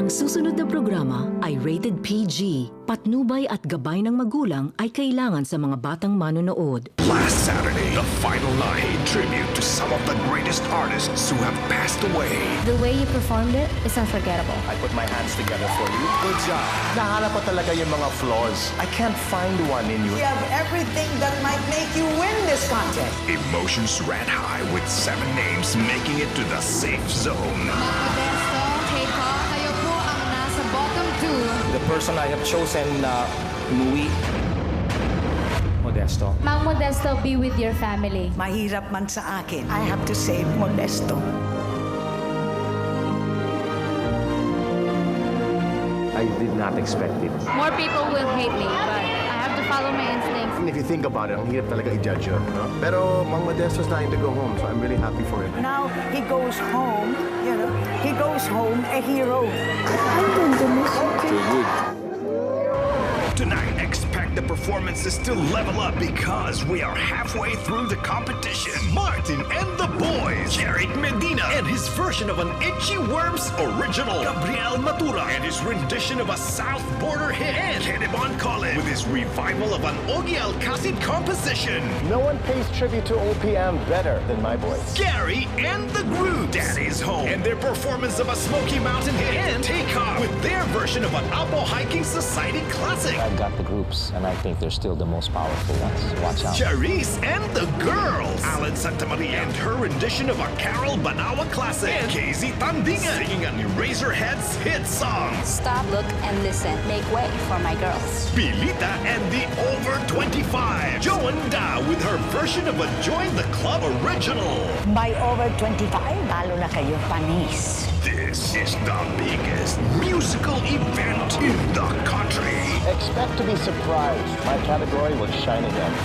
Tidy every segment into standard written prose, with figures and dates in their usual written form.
Ang susunod na programa ay rated PG. Patnubay at gabay ng magulang ay kailangan sa mga batang manonood. Last Saturday, the final night paid tribute to some of the greatest artists who have passed away. The way you performed it is unforgettable. I put my hands together for you. Good job. Nahanap ko talaga yung mga flaws. I can't find one in you. You have everything that might make you win this contest. Emotions ran high with 7 names making it to the safe zone. Modesto, K-Ka, kayo po ang nasa bottom 2. The person I have chosen na umuwi. Modesto. Mang Modesto, be with your family. Mahirap man sa akin, I have to say Modesto. I did not expect it. More people will hate me, but I have to follow my instincts. If you think about it, ang hirap talaga i-judge yun. No? Pero Mang Modesto's dying to go home, so I'm really happy for him. Now he goes home, he goes home a hero. I'm going to miss you. Tonight, expect the performances to level up because we are halfway through the competition. Martin and the Boys, Jeric Medina and his version of an Itchy Worms original, Gabriel Matura and his rendition of a South Border hit, and Hedebon Collins with his revival of an Ogie Alcacid composition. No one pays tribute to OPM better than my boys. Gary and the Groove, Daddy's Home, and their performance of a Smoky Mountain hit, and Takeoff with their version of an Apo Hiking Society classic. I've got the groups, and I think they're still the most powerful ones. Watch out. Charisse and the Girls, Alan Santamaria and her rendition of a Carol Banawa classic, and KZ Tandingan singing an Eraserheads hit song. Stop, look, and listen. Make way for my girls. Pilita and the Over 25, Joan Da with her version of a Join the Club original. By over 25, lalo na kayo panis. This is the biggest musical event in the country. Expect to be surprised. My category will shine again.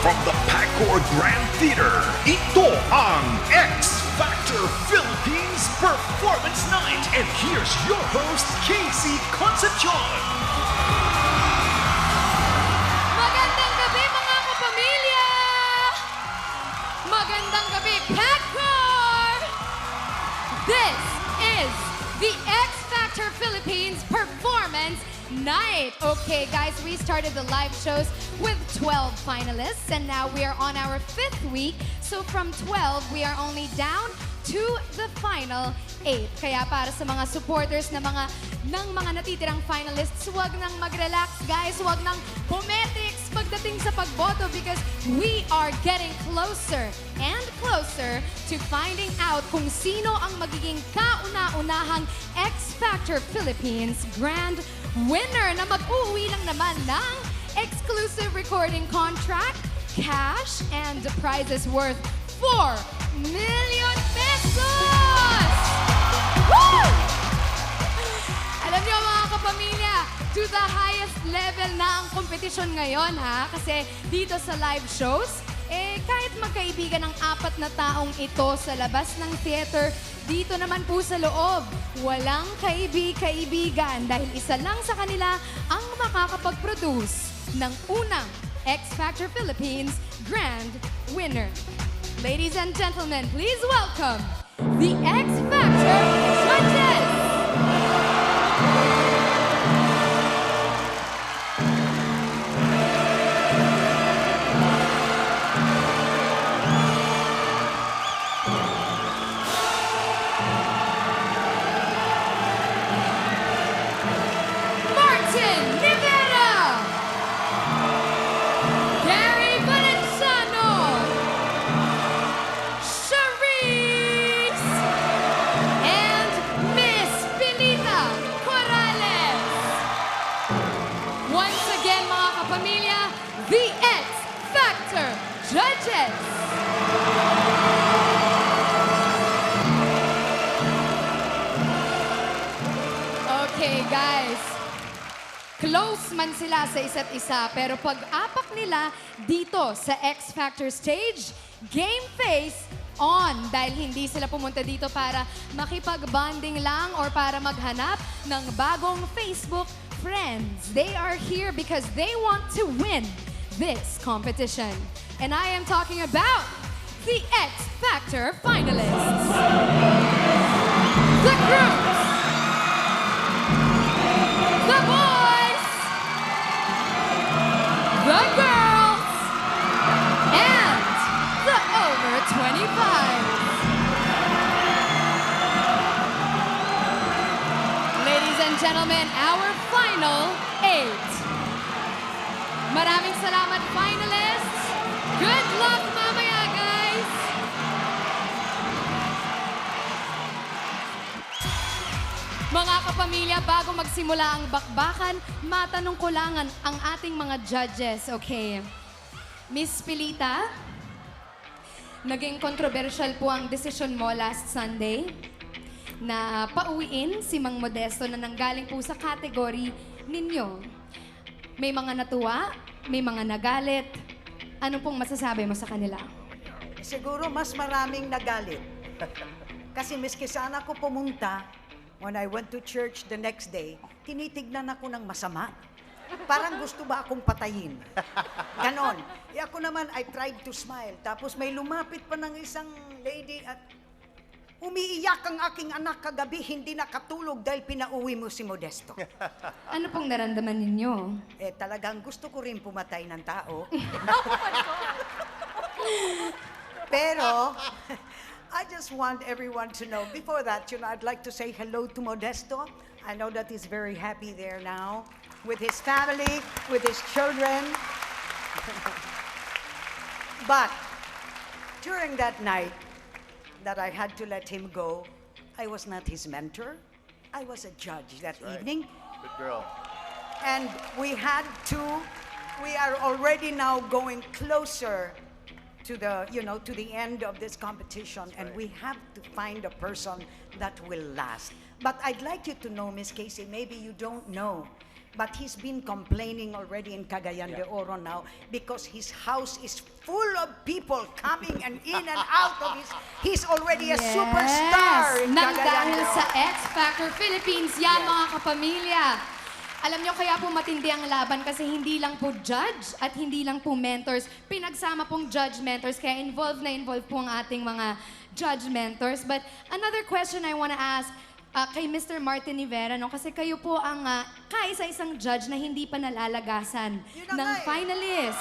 From the Pacor Grand Theater, ito ang X Factor Philippines Performance Night. And here's your host, Casey Concepcion. Magandang gabi mga kapamilya! Magandang gabi, Pacor! This is the X Factor Philippines Performance Night. Okay, guys, we started the live shows with 12 finalists, and now we are on our 5th week. So from 12, we are only down to the final 8. Kaya para sa mga supporters ng mga natitirang finalists, huwag nang mag-relax, guys. Huwag nang pumetics pagdating sa pagboto because we are getting closer and closer to finding out kung sino ang magiging kauna-unahang X Factor Philippines Grand Winner na mag-uwi lang naman ng exclusive recording contract, cash, and prizes worth 4 million pesos! Woo! Alam niyo mga kapamilya, to the highest level na ang kompetisyon ngayon ha, kasi dito sa live shows, kahit magkaibigan ng 4 na taong ito sa labas ng theater, dito naman po sa loob, walang kaibigan dahil isa lang sa kanila ang makakapag-produce ng unang X Factor Philippines Grand Winner. Ladies and gentlemen, please welcome the X Factor judges! Martin Rivera, Gary Valenciano, Charisse, and Miss Pilita Corrales. Once again, mga kapamilya, the X Factor judges. Okay, guys. Close man sila sa isa't isa, pero pag apak nila dito sa X Factor stage, Game Face on. Dahil hindi sila pumunta dito para makipag-bonding lang or para maghanap ng bagong Facebook friends. They are here because they want to win this competition. And I am talking about the X Factor finalists. The groups. The boys. The girls. And the over 25. Ladies and gentlemen, our final 8. Maraming salamat, finalists. Good luck mamaya, guys. Mga kapamilya, bago magsimula ang bakbakan, matanong ko lang ang ating mga judges, okay? Miss Pilita, naging controversial po ang desisyon mo last Sunday na pauwiin si Mang Modesto na nanggaling po sa category ninyo. May mga natuwa, may mga nagalit. Ano pong masasabi mo sa kanila? Siguro mas maraming nagalit. Kasi miski sana ako pumunta, when I went to church the next day, tinitignan ako ng masama. Parang gusto ba akong patayin? Ganon. Ako naman, I tried to smile. Tapos may lumapit pa ng isang lady at umiiyak ang aking anak kagabi, hindi nakatulog dahil pinauwi mo si Modesto. Ano pong naramdaman ninyo? Talagang gusto ko rin pumatay ng tao. Pero, I just want everyone to know, before that, I'd like to say hello to Modesto. I know that he's very happy there now, with his family, with his children. But, during that night, that I had to let him go, I was not his mentor. I was a judge that evening. Good girl. And we are already now going closer to the end of this competition, and we have to find a person that will last. But I'd like you to know, Miss Casey, maybe you don't know, but he's been complaining already in Cagayan de Oro now because his house is full of people coming and in and out of he's already a superstar in Nang Cagayan dahil de sa Oro. X Factor Philippines, yan mga kapamilya. Alam nyo kaya po matindi ang laban kasi hindi lang po judge at hindi lang po mentors. Pinagsama pong judge mentors kaya involved po ang ating mga judge mentors. But another question I want to ask kay Mr. Martin Rivera, no? Kasi kayo po ang kaisa-isang judge na hindi pa nalalagasan ng finalist.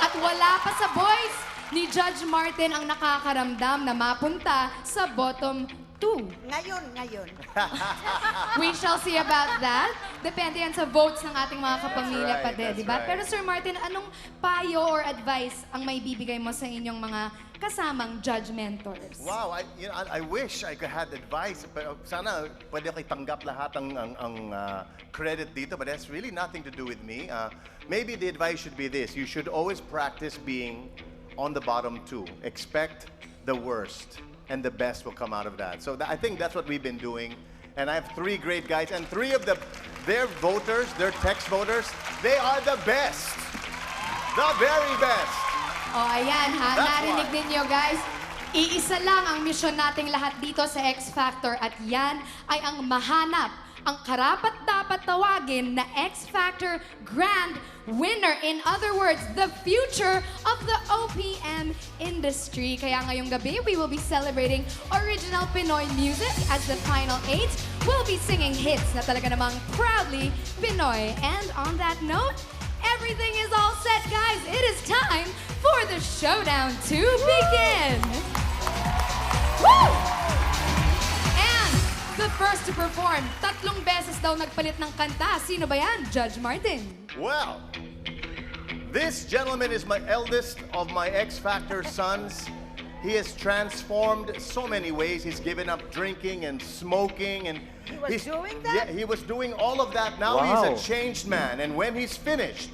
At wala pa sa boys ni Judge Martin ang nakakaramdam na mapunta sa bottom 2. Ngayon. We shall see about that. Depende yan sa votes ng ating mga kapamilya That's pa right, din, that's di ba? right. Pero Sir Martin, anong payo or advice ang may bibigay mo sa inyong mga kasamang judge mentors? Wow, I wish I could have advice. Pero sana pwede ko itanggap lahat ang credit dito, but that's really nothing to do with me. Maybe the advice should be this. You should always practice being on the bottom 2. Expect the worst, and the best will come out of that. So I think that's what we've been doing. And I have 3 great guys, and 3 of their voters, their text voters, they are the best. The very best. O ayan ha, That's narinig why. ninyo guys. Iisa lang ang misyon nating lahat dito sa X Factor at yan ay ang mahanap ang karapat-dapat tawagin na X Factor Grand Winner. In other words, the future of the OPM industry. Kaya ngayong gabi, we will be celebrating original Pinoy music as the final 8 will be singing hits na talaga namang proudly Pinoy. And on that note, everything is all set, guys. It is time for the showdown to begin. Woo! And the first to perform, 3 beses daw nagpalit ng kanta. Sino ba yan, Judge Martin? Well, this gentleman is my eldest of my X Factor sons. He has transformed so many ways. He's given up drinking and smoking, and was doing that? Yeah, he was doing all of that. Now Wow. he's a changed man, and when he's finished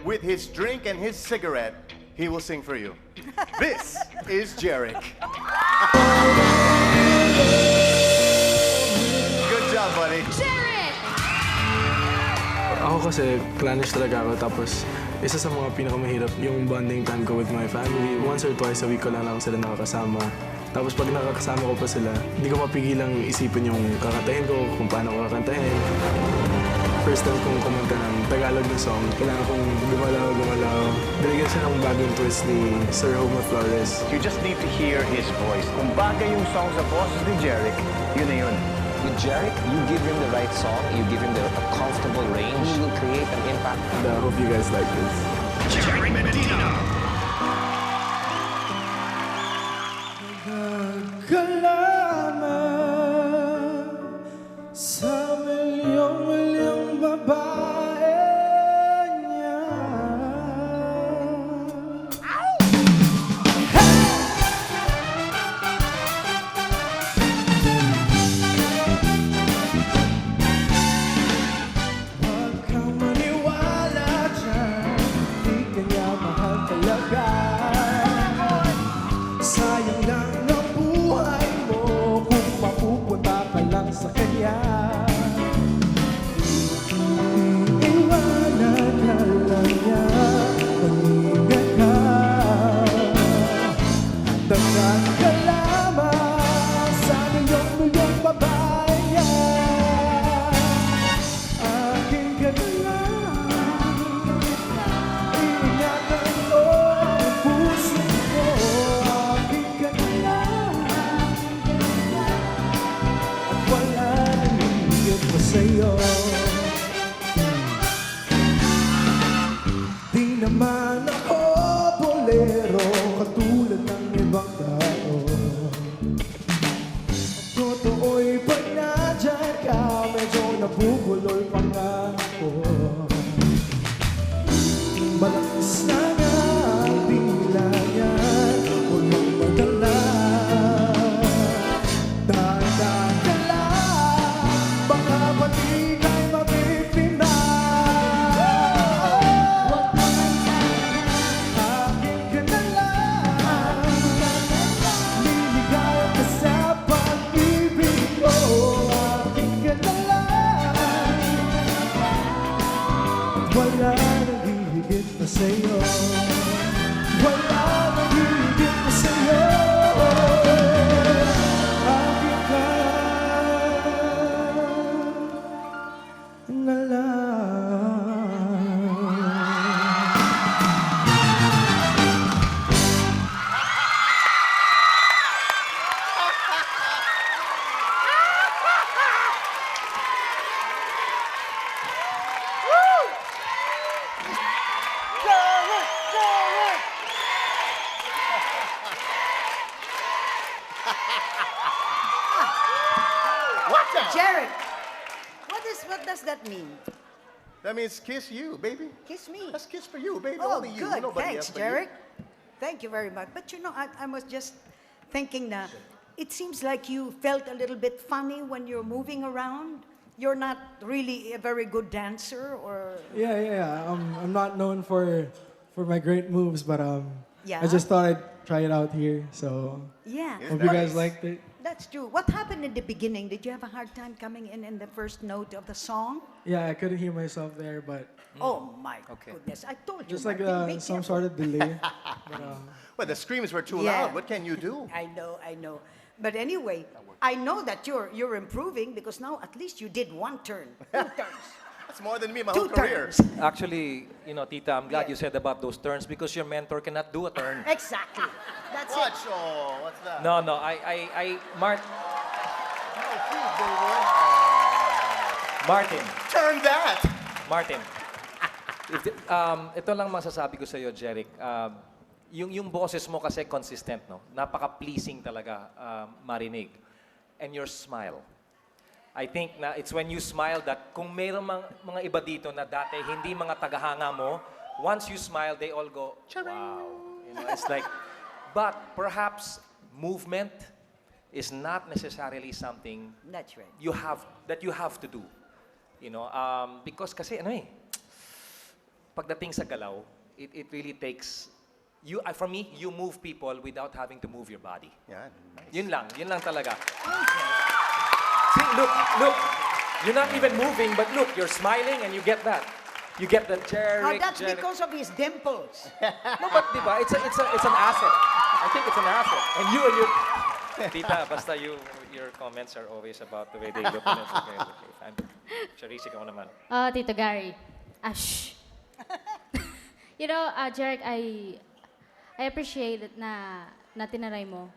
with his drink and his cigarette, he will sing for you. This is Jeric. Good job, buddy. Jared! Ako kasi, clannish talaga ako. Tapos, isa sa mga pinakamahirap yung bonding time ko with my family. Once or twice a week ko lang ako sila nakakasama. Tapos pag nakakasama ko pa sila, hindi ko mapigilang isipin yung kakantahin ko, kung paano ko kakantahin. First time kong kumanta ng Tagalog na song, kailangan kong gumalaw. Binigyan siya ng bagong twist ni Sir Homer Flores. You just need to hear his voice. Kung bagay yung song sa boses ni Jeric, yun na yun. With Jeric, you give him the right song, you give him a comfortable range, you will create an impact. And I hope you guys like this. Jeric Medina! Kalaman sa milyong-milyong babae niya. Huwag kang maniwala dyan, di kanya mahal talaga. Sayang lang ang buhay mo kung mapupunta ka lang sa kanya. Iiwanan ka lang niya, mag-ingat ka. Dagdag ka lamang sa milyong-milyong babae niya. Akin ka na lang, iingatan mo ang puso ko. Akin ka na lang, at wala nang higit pa sa'yo. Di naman ako bolero katulad ng ibang tao. Totoo'y pag nandyan ka, medyo nabubulol pa nga ako. Malakas na nga ang dila niyan, huwag mong madala. Dahan-dahan ka lang, baka pati ka'y mapipina. Akin ka na lang, liligaya ka sa pag-ibig ko. Akin ka na lang, at wala nang hihigit pa sa'yo. Wala nang hihigit pa sa'yo. Akin ka na lang. What the? Jeric, what does that mean? That means kiss you, baby. Kiss me. That's kiss for you, baby. Oh, Only you. good. Nobody Thanks, else but you. Jeric. Thank you very much. But you know, I was just thinking that it seems like you felt a little bit funny when you're moving around. You're not really a very good dancer, or Yeah. I'm not known for my great moves, but Yeah? I just thought I'd try it out here. So yeah. hope you guys liked it. That's true. What happened in the beginning? Did you have a hard time coming in the first note of the song? Yeah, I couldn't hear myself there, but Oh my goodness! I told you. just like Martin, be some careful. sort of delay. But, Well, the screams were too Yeah. loud. What can you do? I know. But anyway, I know that you're improving because now at least you did one turn, 2 turns, That's more than me my 2 whole career. turns. Actually, Tita, I'm glad Yeah. you said about those turns because your mentor cannot do a turn. Exactly. That's What? it. Oh, what's that? No, Martin, Turn that! Martin. Ito lang masasabi ko sa iyo, Jeric. Yung boses mo kasi consistent, no? Napaka-pleasing talaga marinig. And your smile. I think na it's when you smile that kung mayroong mga iba dito na dati hindi mga tagahanga mo, once you smile, they all go, wow. It's like, but perhaps movement is not necessarily something That's right. you have to do. Because kasi pagdating sa galaw, it really takes for me, you move people without having to move your body. Yeah, nice. Yun lang talaga. See, look. You're not even moving, but look, you're smiling and you get that. You get the Jeric. Now, that's Jeric. because of his dimples. No, but diba, it's an asset. I think it's an asset. And you and your... Tita, basta your comments are always about the way they look. And it's okay, fine. Charisse, ikaw naman. Tito Gary. Shh. You know, Jeric, I appreciate it na tinaray mo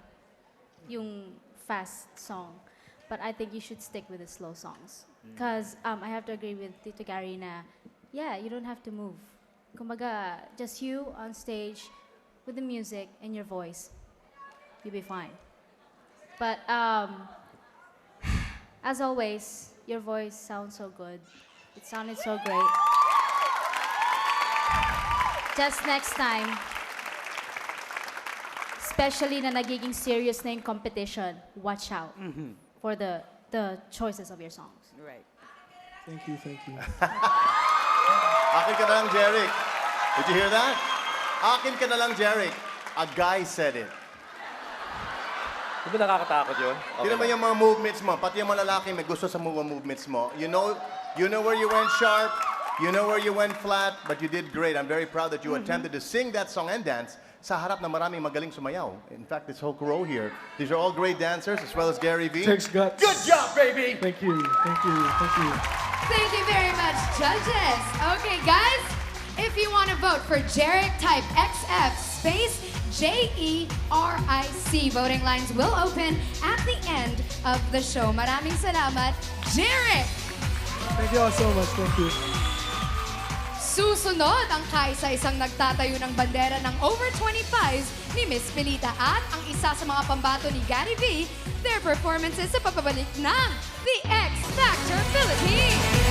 yung fast song. But I think you should stick with the slow songs. Because I have to agree with Tito Gary na, yeah, you don't have to move. Kumbaga, just you on stage with the music and your voice, you'll be fine. But as always, your voice sounds so good. It sounded so great. Just next time, especially na nagiging serious na yung competition, watch out for the choices of your songs. Right. Thank you, thank you. Akin ka na lang, Jeric. Did you hear that? Akin ka na lang, Jeric. A guy said it. Di ba nakakatakot yun? Hindi naman yung mga movements mo, pati yung mga lalaki may gusto sa mga movements mo. You know where you went sharp, you know where you went flat, but you did great. I'm very proud that you attempted to sing that song and dance sa harap na maraming magaling sumayaw. In fact, this whole row here, these are all great dancers, as well as Gary V. Thanks, Guts. Good job, baby! Thank you, thank you, thank you. Thank you very much, judges. Okay, guys, if you want to vote for Jeric, type XF space JERIC. Voting lines will open at the end of the show. Maraming salamat, Jeric! Thank you all so much, thank you. Susunod ang kaisa-isang nagtatayo ng bandera ng over 25s ni Miss Pilita at ang isa sa mga pambato ni Gary V, their performances sa pagbabalik ng The X Factor Philippines.